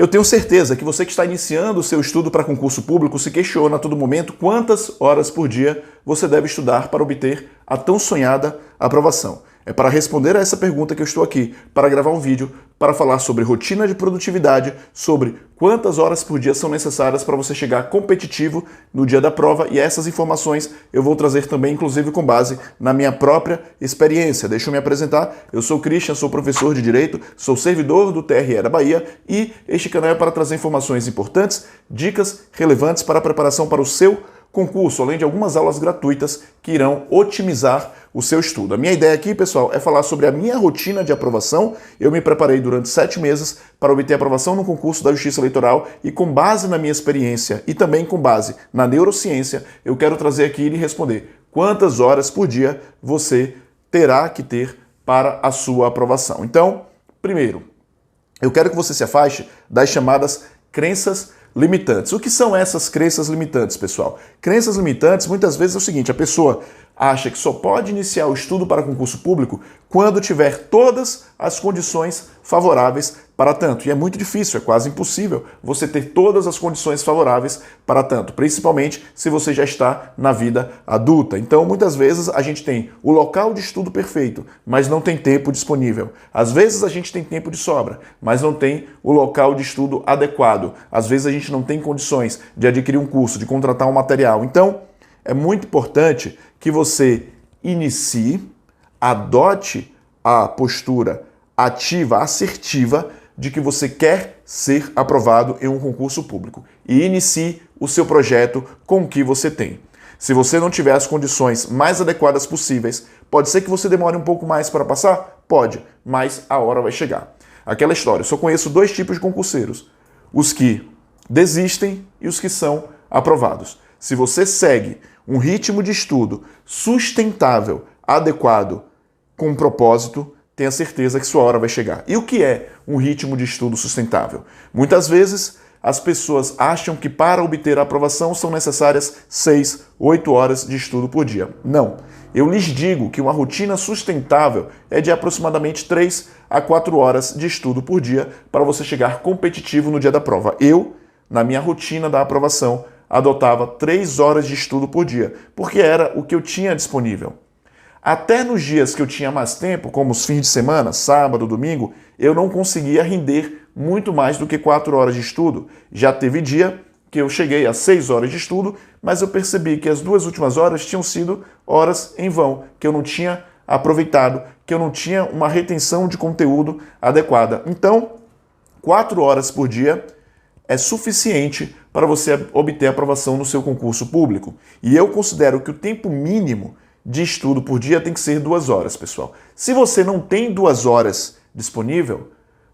Eu tenho certeza que você que está iniciando o seu estudo para concurso público se questiona a todo momento quantas horas por dia você deve estudar para obter a tão sonhada aprovação. É para responder a essa pergunta que eu estou aqui, para gravar um vídeo, para falar sobre rotina de produtividade, sobre quantas horas por dia são necessárias para você chegar competitivo no dia da prova, e essas informações eu vou trazer também, inclusive com base na minha própria experiência. Deixa eu me apresentar, eu sou o Christian, sou professor de Direito, sou servidor do TRE da Bahia e este canal é para trazer informações importantes, dicas relevantes para a preparação para o seu concurso, além de algumas aulas gratuitas que irão otimizar o seu estudo. A minha ideia aqui, pessoal, é falar sobre a minha rotina de aprovação. Eu me preparei durante 7 meses para obter aprovação no concurso da Justiça Eleitoral e, com base na minha experiência e também com base na neurociência, eu quero trazer aqui e lhe responder quantas horas por dia você terá que ter para a sua aprovação. Então, primeiro, eu quero que você se afaste das chamadas crenças limitantes. O que são essas crenças limitantes, pessoal? Crenças limitantes, muitas vezes é o seguinte, a pessoa acha que só pode iniciar o estudo para concurso público quando tiver todas as condições favoráveis para tanto. E é muito difícil, é quase impossível você ter todas as condições favoráveis para tanto, principalmente se você já está na vida adulta. Então, muitas vezes a gente tem o local de estudo perfeito, mas não tem tempo disponível. Às vezes a gente tem tempo de sobra, mas não tem o local de estudo adequado. Às vezes a gente não tem condições de adquirir um curso, de contratar um material. Então, é muito importante que você inicie, adote a postura ativa, assertiva, de que você quer ser aprovado em um concurso público e inicie o seu projeto com o que você tem. Se você não tiver as condições mais adequadas possíveis, pode ser que você demore um pouco mais para passar? Pode, mas a hora vai chegar. Aquela história, eu só conheço 2 tipos de concurseiros, os que desistem e os que são aprovados. Se você segue um ritmo de estudo sustentável, adequado, com propósito, tenha certeza que sua hora vai chegar. E o que é um ritmo de estudo sustentável? Muitas vezes as pessoas acham que para obter a aprovação são necessárias 6, 8 horas de estudo por dia. Não. Eu lhes digo que uma rotina sustentável é de aproximadamente 3 a 4 horas de estudo por dia para você chegar competitivo no dia da prova. Eu, na minha rotina da aprovação, adotava 3 horas de estudo por dia, porque era o que eu tinha disponível. Até nos dias que eu tinha mais tempo, como os fins de semana, sábado, domingo, eu não conseguia render muito mais do que 4 horas de estudo. Já teve dia que eu cheguei a 6 horas de estudo, mas eu percebi que as 2 últimas horas tinham sido horas em vão, que eu não tinha aproveitado, que eu não tinha uma retenção de conteúdo adequada. Então, 4 horas por dia é suficiente para você obter aprovação no seu concurso público. E eu considero que o tempo mínimo de estudo por dia tem que ser 2 horas, pessoal. Se você não tem 2 horas disponível,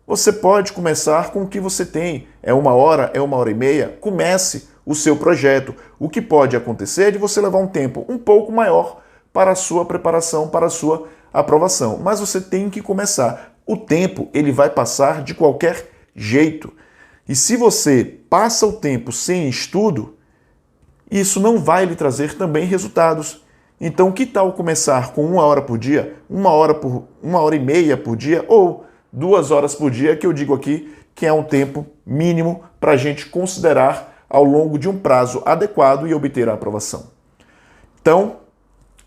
você pode começar com o que você tem. É 1 hora, é 1 hora e meia. Comece o seu projeto. O que pode acontecer é de você levar um tempo um pouco maior para a sua preparação, para a sua aprovação. Mas você tem que começar. O tempo, ele vai passar de qualquer jeito. E se você passa o tempo sem estudo, isso não vai lhe trazer também resultados. Então, que tal começar com 1 hora por dia, 1 hora e meia por dia ou 2 horas por dia, que eu digo aqui que é um tempo mínimo para a gente considerar ao longo de um prazo adequado e obter a aprovação. Então,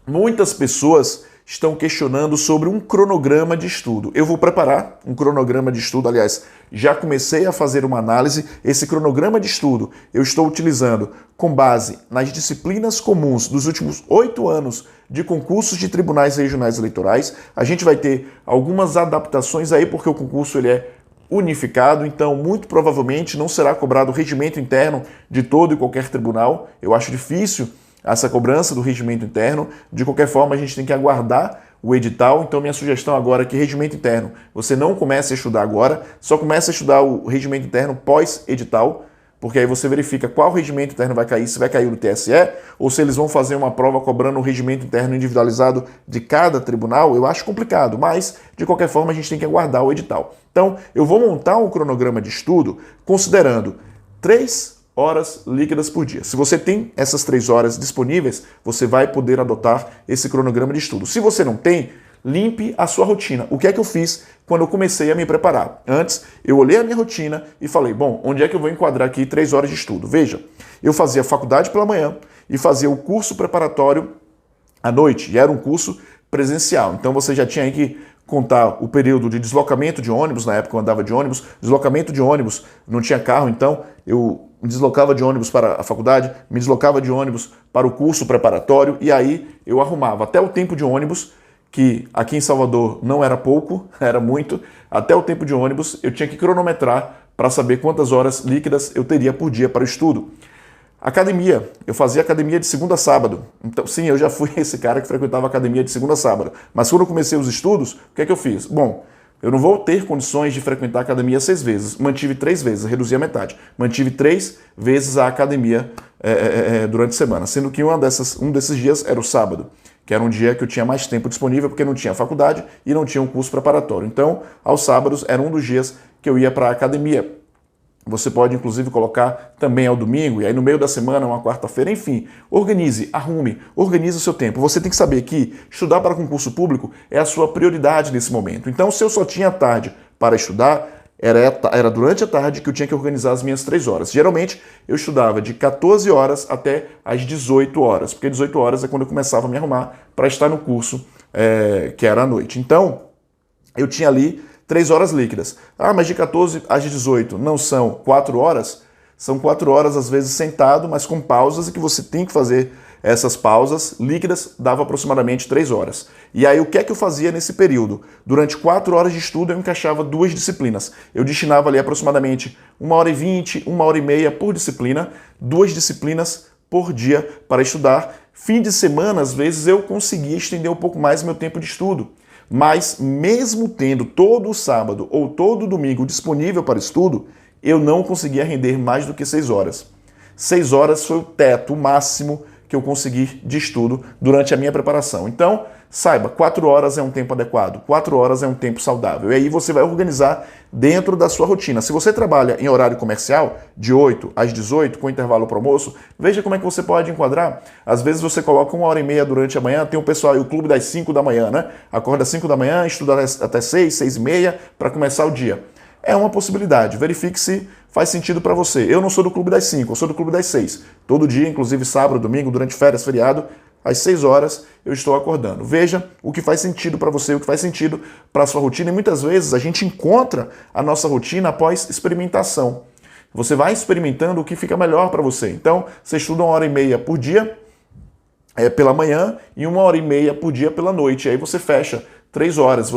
muitas pessoas estão questionando sobre um cronograma de estudo. Eu vou preparar um cronograma de estudo, aliás, já comecei a fazer uma análise. Esse cronograma de estudo eu estou utilizando com base nas disciplinas comuns dos últimos 8 anos de concursos de tribunais regionais eleitorais. A gente vai ter algumas adaptações aí, porque o concurso ele é unificado, então muito provavelmente não será cobrado o regimento interno de todo e qualquer tribunal. Eu acho difícil essa cobrança do regimento interno. De qualquer forma, a gente tem que aguardar o edital. Então, minha sugestão agora é que regimento interno, você não comece a estudar agora, só comece a estudar o regimento interno pós-edital, porque aí você verifica qual regimento interno vai cair, se vai cair no TSE, ou se eles vão fazer uma prova cobrando o regimento interno individualizado de cada tribunal. Eu acho complicado, mas, de qualquer forma, a gente tem que aguardar o edital. Então, eu vou montar um cronograma de estudo considerando 3 horas líquidas por dia. Se você tem essas 3 horas disponíveis, você vai poder adotar esse cronograma de estudo. Se você não tem, Limpe a sua rotina. O que é que eu fiz quando eu comecei a me preparar? Antes, eu olhei a minha rotina e falei, bom, onde é que eu vou enquadrar aqui 3 horas de estudo? Veja, eu fazia faculdade pela manhã e fazia o curso preparatório à noite, e era um curso presencial. Então você já tinha aí que contar o período de deslocamento de ônibus, na época eu andava de ônibus, deslocamento de ônibus, não tinha carro, então eu me deslocava de ônibus para a faculdade, me deslocava de ônibus para o curso preparatório, e aí eu arrumava até o tempo de ônibus, que aqui em Salvador não era pouco, era muito, até o tempo de ônibus eu tinha que cronometrar para saber quantas horas líquidas eu teria por dia para o estudo. Academia, eu fazia academia de segunda a sábado. Então, sim, eu já fui esse cara que frequentava academia de segunda a sábado. Mas quando eu comecei os estudos, o que é que eu fiz? Bom, eu não vou ter condições de frequentar a academia 6 vezes. Mantive 3 vezes, reduzi a metade. Mantive 3 vezes a academia durante a semana, sendo que um desses dias era o sábado, que era um dia que eu tinha mais tempo disponível porque não tinha faculdade e não tinha um curso preparatório. Então, aos sábados era um dos dias que eu ia para a academia. Você pode, inclusive, colocar também ao domingo, e aí no meio da semana, uma quarta-feira, enfim. Organize, arrume, organize o seu tempo. Você tem que saber que estudar para concurso público é a sua prioridade nesse momento. Então, se eu só tinha tarde para estudar, era durante a tarde que eu tinha que organizar as minhas 3 horas. Geralmente, eu estudava de 14 horas até as 18 horas, porque 18 horas é quando eu começava a me arrumar para estar no curso, que era à noite. Então, eu tinha ali 3 horas líquidas. Ah, mas de 14 às 18 não são 4 horas? São 4 horas, às vezes, sentado, mas com pausas, e que você tem que fazer essas pausas líquidas, dava aproximadamente 3 horas. E aí, o que é que eu fazia nesse período? Durante 4 horas de estudo, eu encaixava 2 disciplinas. Eu destinava ali aproximadamente 1h20, 1h30 por disciplina, 2 disciplinas por dia para estudar. Fim de semana, às vezes, eu conseguia estender um pouco mais meu tempo de estudo. Mas mesmo tendo todo o sábado ou todo o domingo disponível para estudo, eu não conseguia render mais do que 6 horas. 6 horas foi o teto, o máximo que eu consegui de estudo durante a minha preparação. Então, saiba, 4 horas é um tempo adequado, 4 horas é um tempo saudável. E aí você vai organizar dentro da sua rotina. Se você trabalha em horário comercial, de 8 às 18, com intervalo para almoço, veja como é que você pode enquadrar. Às vezes você coloca 1h30 durante a manhã, tem o pessoal aí, o clube das 5 da manhã, né? Acorda às 5 da manhã, estuda até 6, 6h30 para começar o dia. É uma possibilidade, verifique se faz sentido para você. Eu não sou do clube das 5, eu sou do clube das 6. Todo dia, inclusive sábado, domingo, durante férias, feriado, às 6 horas eu estou acordando. Veja o que faz sentido para você, o que faz sentido para a sua rotina. E muitas vezes a gente encontra a nossa rotina após experimentação. Você vai experimentando o que fica melhor para você. Então, você estuda 1h30 por dia pela manhã e 1h30 por dia pela noite. Aí você fecha 3 horas.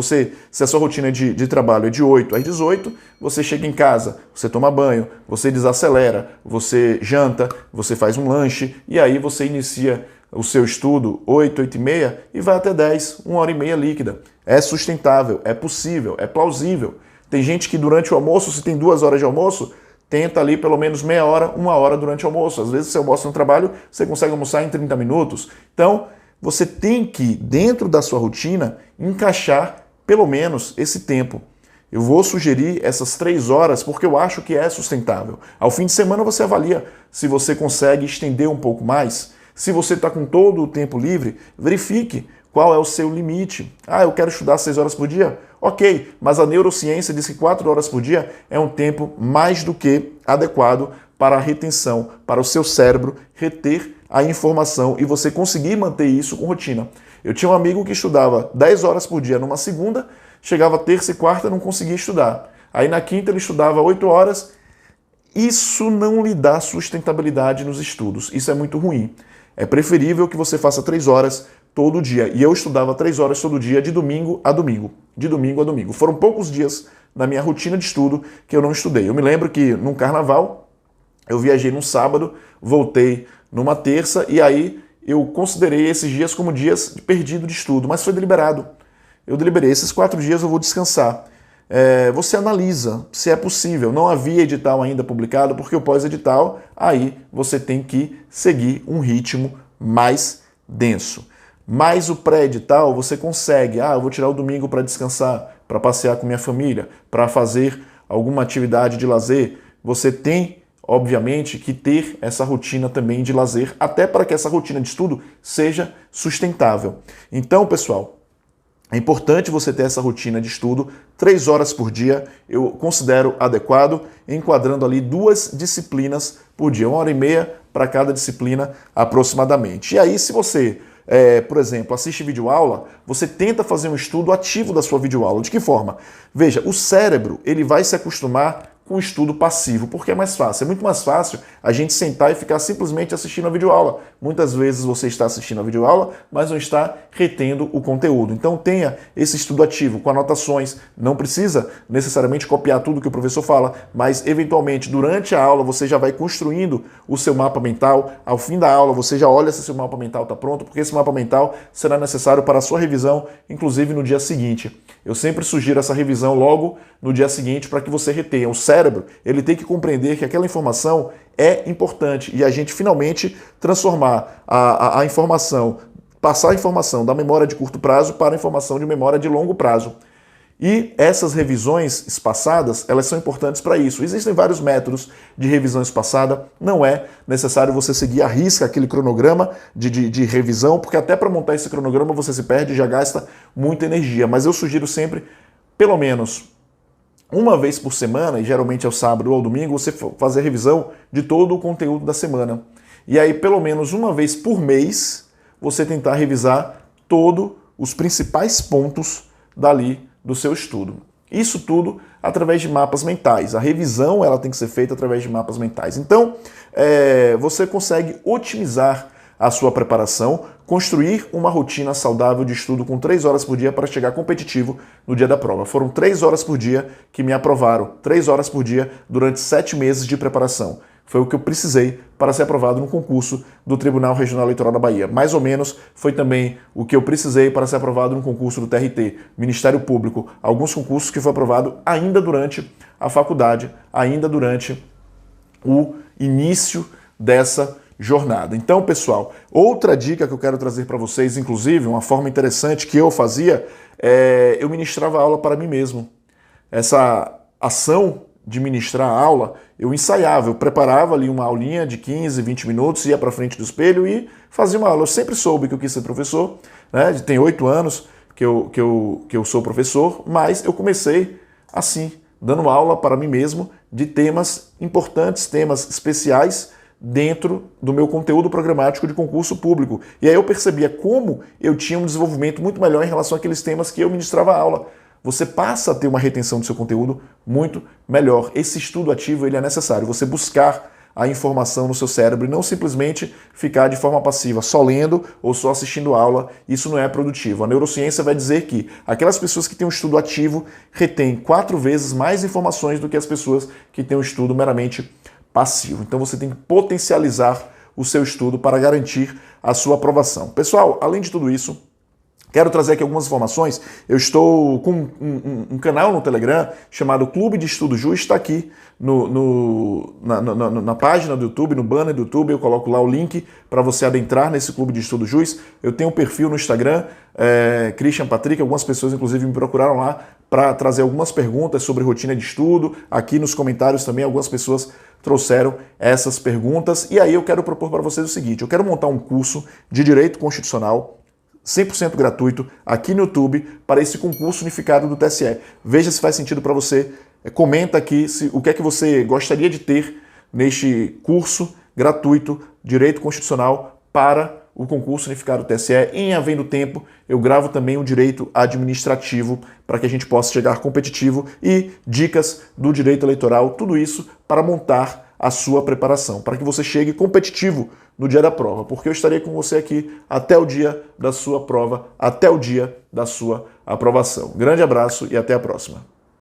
Se a sua rotina de trabalho é de 8 às 18, você chega em casa, você toma banho, você desacelera, você janta, você faz um lanche e aí você inicia o seu estudo 8, 8h30 e vai até 10, 1h30 líquida. É sustentável, é possível, é plausível. Tem gente que durante o almoço, se tem 2 horas de almoço, tenta ali pelo menos meia hora, 1 hora durante o almoço. Às vezes você almoça no trabalho, você consegue almoçar em 30 minutos. Então, você tem que, dentro da sua rotina, encaixar pelo menos esse tempo. Eu vou sugerir essas 3 horas porque eu acho que é sustentável. Ao fim de semana você avalia se você consegue estender um pouco mais. Se você está com todo o tempo livre, verifique qual é o seu limite. Ah, eu quero estudar 6 horas por dia? Ok, mas a neurociência diz que 4 horas por dia é um tempo mais do que adequado para a retenção, para o seu cérebro reter a informação e você conseguir manter isso com rotina. Eu tinha um amigo que estudava 10 horas por dia numa segunda, chegava terça e quarta e não conseguia estudar. Aí na quinta ele estudava 8 horas. Isso não lhe dá sustentabilidade nos estudos. Isso é muito ruim. É preferível que você faça 3 horas todo dia. E eu estudava 3 horas todo dia, de domingo a domingo. De domingo a domingo. Foram poucos dias na minha rotina de estudo que eu não estudei. Eu me lembro que num carnaval, eu viajei num sábado, voltei numa terça, e aí eu considerei esses dias como dias perdido de estudo, mas foi deliberado. Eu deliberei, esses 4 dias eu vou descansar. Você analisa se é possível. Não havia edital ainda publicado, porque o pós-edital, aí você tem que seguir um ritmo mais denso. Mas o pré-edital você consegue. Ah, eu vou tirar o domingo para descansar, para passear com minha família, para fazer alguma atividade de lazer. Você tem, obviamente, que ter essa rotina também de lazer, até para que essa rotina de estudo seja sustentável. Então, pessoal, É importante você ter essa rotina de estudo, 3 horas por dia, eu considero adequado, enquadrando ali 2 disciplinas por dia, 1h30 para cada disciplina aproximadamente. E aí, se você, por exemplo, assiste videoaula, você tenta fazer um estudo ativo da sua videoaula. De que forma? Veja, o cérebro ele vai se acostumar com o estudo passivo, porque é mais fácil. É muito mais fácil a gente sentar e ficar simplesmente assistindo a videoaula. Muitas vezes você está assistindo a videoaula, mas não está retendo o conteúdo. Então tenha esse estudo ativo, com anotações. Não precisa necessariamente copiar tudo que o professor fala, mas eventualmente durante a aula você já vai construindo o seu mapa mental. Ao fim da aula você já olha se seu mapa mental está pronto, porque esse mapa mental será necessário para a sua revisão, inclusive no dia seguinte. Eu sempre sugiro essa revisão logo no dia seguinte para que você retenha. O cérebro, ele tem que compreender que aquela informação é importante e a gente finalmente transformar a informação, passar a informação da memória de curto prazo para a informação de memória de longo prazo. E essas revisões espaçadas, elas são importantes para isso. Existem vários métodos de revisão espaçada, não é necessário você seguir à risca aquele cronograma de revisão, porque até para montar esse cronograma você se perde e já gasta muita energia. Mas eu sugiro sempre, pelo menos uma vez por semana, e geralmente é o sábado ou ao domingo, você fazer a revisão de todo o conteúdo da semana. E aí, pelo menos uma vez por mês, você tentar revisar todos os principais pontos dali do seu estudo. Isso tudo através de mapas mentais. A revisão ela tem que ser feita através de mapas mentais. Então, você consegue otimizar a sua preparação, construir uma rotina saudável de estudo com 3 horas por dia para chegar competitivo no dia da prova. Foram 3 horas por dia que me aprovaram, 3 horas por dia durante 7 meses de preparação. Foi o que eu precisei para ser aprovado no concurso do Tribunal Regional Eleitoral da Bahia. Mais ou menos foi também o que eu precisei para ser aprovado no concurso do TRT, Ministério Público. Alguns concursos que foi aprovado ainda durante a faculdade, ainda durante o início dessa jornada. Então, pessoal, outra dica que eu quero trazer para vocês, inclusive, uma forma interessante que eu fazia, eu ministrava aula para mim mesmo. Essa ação de ministrar a aula, eu ensaiava, eu preparava ali uma aulinha de 15, 20 minutos, ia para frente do espelho e fazia uma aula. Eu sempre soube que eu quis ser professor, né? Tem 8 anos que eu sou professor, mas eu comecei assim, dando aula para mim mesmo de temas importantes, temas especiais, dentro do meu conteúdo programático de concurso público. E aí eu percebia como eu tinha um desenvolvimento muito melhor em relação àqueles temas que eu ministrava aula. Você passa a ter uma retenção do seu conteúdo muito melhor. Esse estudo ativo ele é necessário, você buscar a informação no seu cérebro e não simplesmente ficar de forma passiva, só lendo ou só assistindo aula. Isso não é produtivo. A neurociência vai dizer que aquelas pessoas que têm um estudo ativo retêm 4 vezes mais informações do que as pessoas que têm um estudo meramente passivo. Então você tem que potencializar o seu estudo para garantir a sua aprovação. Pessoal, além de tudo isso, quero trazer aqui algumas informações. Eu estou com um canal no Telegram chamado Clube de Estudo Ju, está aqui na página do YouTube, no banner do YouTube, eu coloco lá o link para você adentrar nesse Clube de Estudo Jus. Eu tenho um perfil no Instagram, Christian Patrick, algumas pessoas inclusive me procuraram lá para trazer algumas perguntas sobre rotina de estudo. Aqui nos comentários também algumas pessoas trouxeram essas perguntas. E aí eu quero propor para vocês o seguinte, eu quero montar um curso de Direito Constitucional 100% gratuito aqui no YouTube para esse concurso unificado do TSE. Veja se faz sentido para você. Comenta aqui o que é que você gostaria de ter neste curso gratuito Direito Constitucional para o concurso unificado do TSE. Em havendo tempo, eu gravo também o direito administrativo para que a gente possa chegar competitivo e dicas do direito eleitoral, tudo isso para montar a sua preparação, para que você chegue competitivo no dia da prova, porque eu estarei com você aqui até o dia da sua prova, até o dia da sua aprovação. Grande abraço e até a próxima.